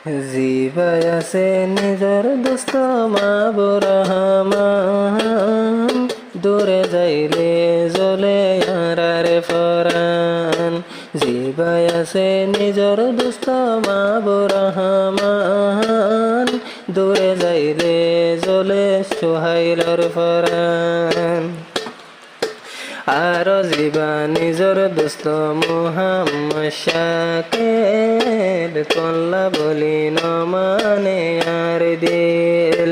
জিবাই আছে নিজর দোস্ত মাহবুব রহমান, দূরে যাইলে জ্বলে আরারে ফরান। জিবাই আছে নিজর দোস্ত মাহবুব রহমান, দূরে যাইলে জ্বলে সোহাইলর ফরান। আরো জিবা নিজর দোস্ত মুহাম্মদ শাকিল, কল্লা বলি ন মানে আর দিল।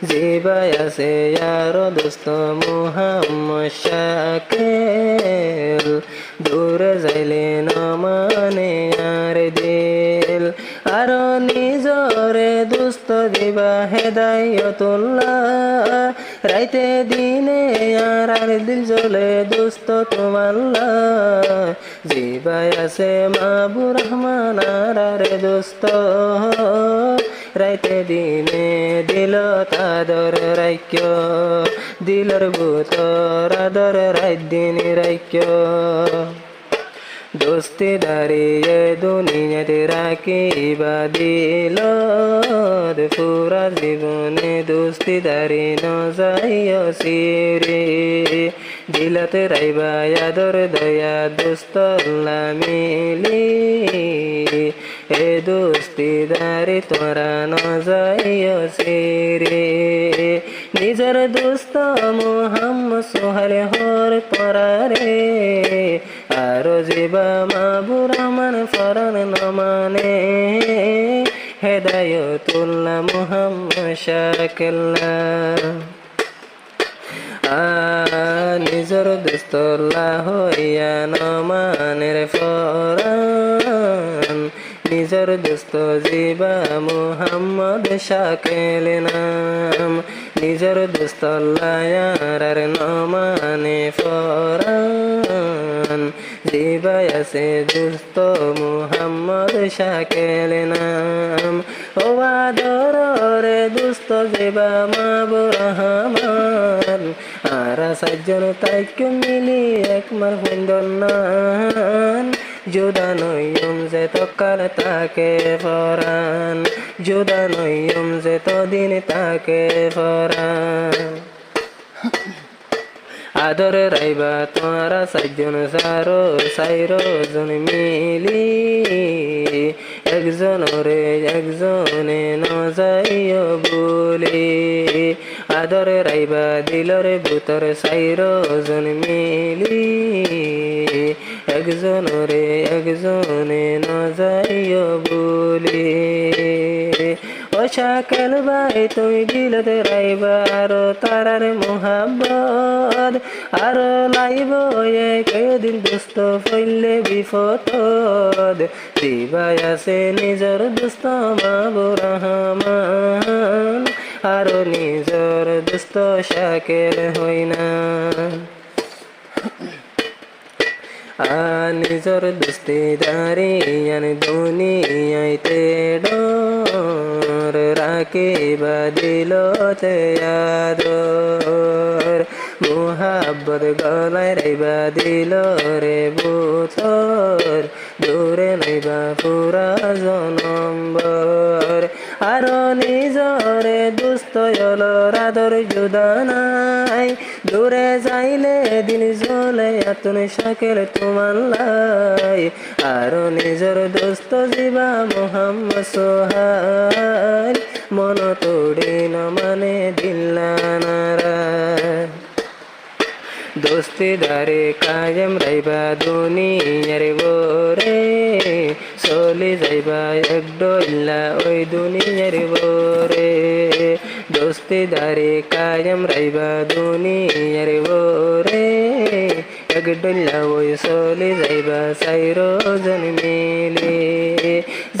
জিবাই আছে আরো দোস্ত মুহাম্মদ শাকিল, দূরে যাইলে ন মানে আর দিল। আরো নিজরে দোস্ত দিবা হেদায়তুল্লাহ, রাইতে দিনে আর দিল জ্বলে দোস্ত তোমাল্লাহ। জিবাই আছে মাহবুব রহমান আর দোস্ত, রাইতে দিনে দিল তাদর রাইক্য, দিলর ভূতর আদর রাইত দিন রাইক্য। দোস্তি দাঁড়িয়ে দুনিয়াতে রাখিবা দিল, পুরা জীবনে দোস্তি দাঁড়ি ন যাইও সিরে। দিলতে রাইবা আদর দয়া দোস্ত মিলি, এ দোস্তি দাঁড়ি তোরা ন যাইও সিরে। নিজর দোস্ত মুহাম্মদ সোহাইল হর তোরা রে, আরো জিবা মাহবুব রহমান ফরান ন মানে হেদায়তুল্লাহ মুহাম্মদ শাকিল্লাহ। নিজর দোস্তল্লাহ হইয়া ন মানের ফরান, নিজর দোস্ত জিবা মুহাম্মদ শাকিল নাম। নিজর দোস্তল্লাহ আর ন মানে ফরান, জিবাই আছে দোস্ত মুহাম্মদ শাকিল নাম। ও আদরে দোস্ত জিবা মাহবুব রহমান, আরা সাতজন তাইক মিলি একমার ফুন্দনান। জুদা নইম যে তকাল তাকে ফরান, জুদা নইম যে তদিন তাকে ফরান। আদর রাইবা তোরা সাতজন সারো সাইরো জন মিলি, একজনরে একজনে ন যাইও বলি। আদর রাইবা দিলর ভূতর সাইরো জন মিলি, একজনরে একজনে ন যাইও বলি। ও শাকিল ভাই তুমি দিলতে রাইবা আরো তারার মোহাব্বত, আরো লাইব একদিন দোস্ত ফইলে বিপদ। জিবাই আছে নিজর দোস্ত মাহবুব রহমান, আরো নিজর দোস্ত শাকিল হইনা। নিজর দোস্তি দাঁড়িয়ান দুনিয়াইতে ডর, রাখিবা দিলতে আদর। মুহাব্বত গলায় রাইবা দিল রে বুথর, দূরে নাইবা পুরা জনম্বর। আরো নিজরে দোস্ত হলর আদর জুদা নাই, দূরে যাইলে দিন জ্বলে আতুন শাকিল তোমাল্লাই। আরো নিজর দোস্ত জিবা মুহাম্মদ সোহাইল, মন তোড়ি ন মানে দিল্লানারা। দোস্তি দারে কায়েম রাইবা দুনিয়ার বোরে, চলি যাইবা এক ডইল্লা ওই দুনিয়ার বোরে। দোস্তি দারে কায়েম রাইবা দুনিয়ার বোরে, এক ডইল্লা ওই চলি যাইবা চাইরো জন মিলি।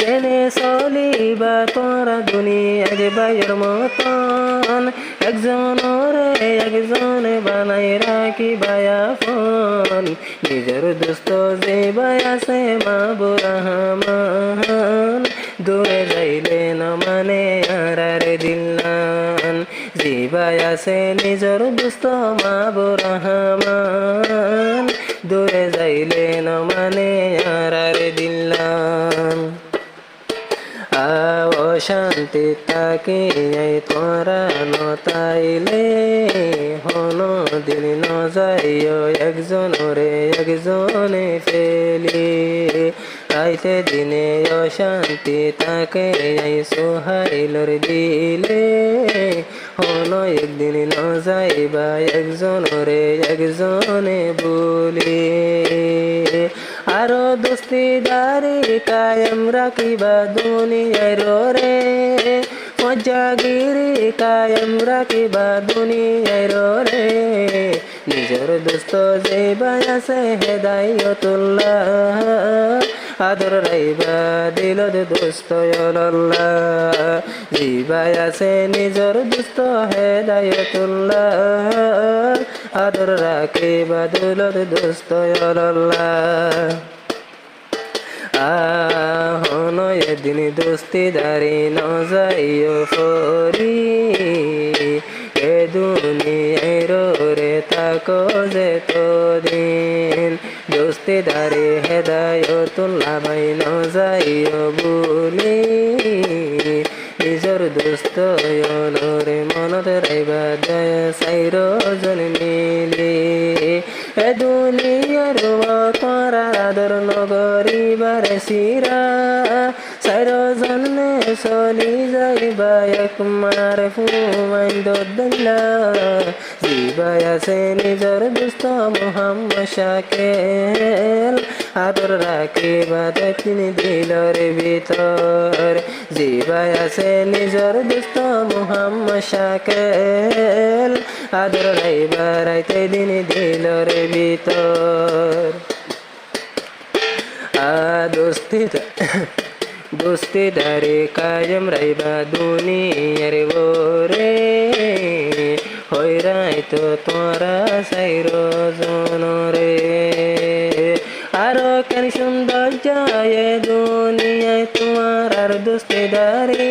জেনে চলিবা তোরা দুনিয়ার বাইর মতন, একজনরে একজনে বানাই রাখিবা আপন। নিজের দোস্ত জিবাই আছে মাহবুব রহমান, দূরে যাইলে ন মানে আর দিল্লান। জিবাই আছে নিজর দোস্ত মাহবুব রহমান, দূরে যাইলে ন মানে আর দিল্লান। অশান্তি তাকে তোরা নতাইলে হন দিন ন যাইও একজনরে একজনে ফেলি রাইতে দিনে অশান্তি তাকে সোহাইলর দিলে হন একদিন ন যাইবা একজনরে একজনে বলি আরো দোস্তিদারি কায়েম রাখিবা দুনিয়ার রে মজাগিরি কায়েম রাখিবা দুনিয়ার রে নিজর দোস্ত যে বায়াসে হেদায়তুল্লাহ আদর রাইবা দিলত দোস্ত আল্লাহ জিবাই আছে নিজর দোস্ত হেদায়তুল্লাহ আদর রাখিবা দিলত দোস্ত আল্লাহ হন এদিন দোস্তিদারি ন যাইও ফরি এ দুনিয়ার রে তাকো যে তোদিন দোস্তিদারি হেদায়তুল্লাহ ভাই ন যাইও বলি নিজর দোস্ত রে মনত রাইবা দয় সাইর জন মিলি এ দুনিয়ার তোরা আদর নগরী বারে সিরা সাইর জন্মে চলি যাইবা এক মার ফুমাইন দোদ্দা জিবাই আছে নিজর দোস্ত মোহাম্মদ শাকেল আদর রাখিবা তিনি দিলর ভিতর জিবাই আছে নিজর দোস্ত মোহাম্মদ শাকেল আদর রাইবা রাইতে দিন দিলর ভিতর দোস্তিদারি কায়েম রাইবা দুনিয়ার রে হইরাই তো তোরা সাইর জন রে আরো কেন সুন্দর যায় দুনিয়ায় তোমার আর দোস্তিদারি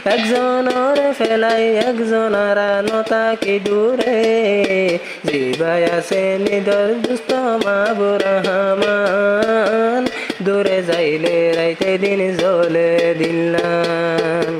একজনের ফেলাই একজনের নতাকি দূরে জিবাই আছে নিদর দুস্ত মাবুর রহমান দূরে যাইলে রাইতে দিন জ্বলে দিলাম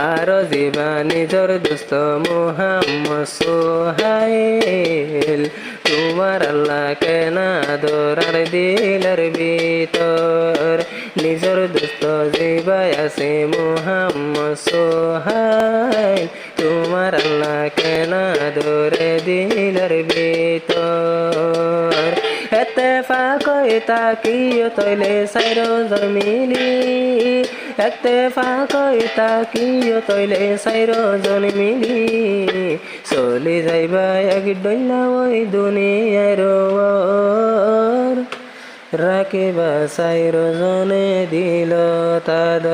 আরো জিবা নিজর দোস্ত মোহাম্মদ সোহাইল তোমার আল্লাহ কেনা দরার দিলার ভিতর নিজর দোস্ত জিবাই আছে মোহাম্মদ সোহাইল তোমার আল্লাহ কেনা দরে দিলার ভিতর এত্তেফাক তাকিও তৈলে সাইর জমিলি এত্তেফাক তাকিও তৈলে সাইর জন মিলি চলি যাইবা এক ডইলা ওই দুনিয়ার রাখিবা সাইর জনে দিল তাদ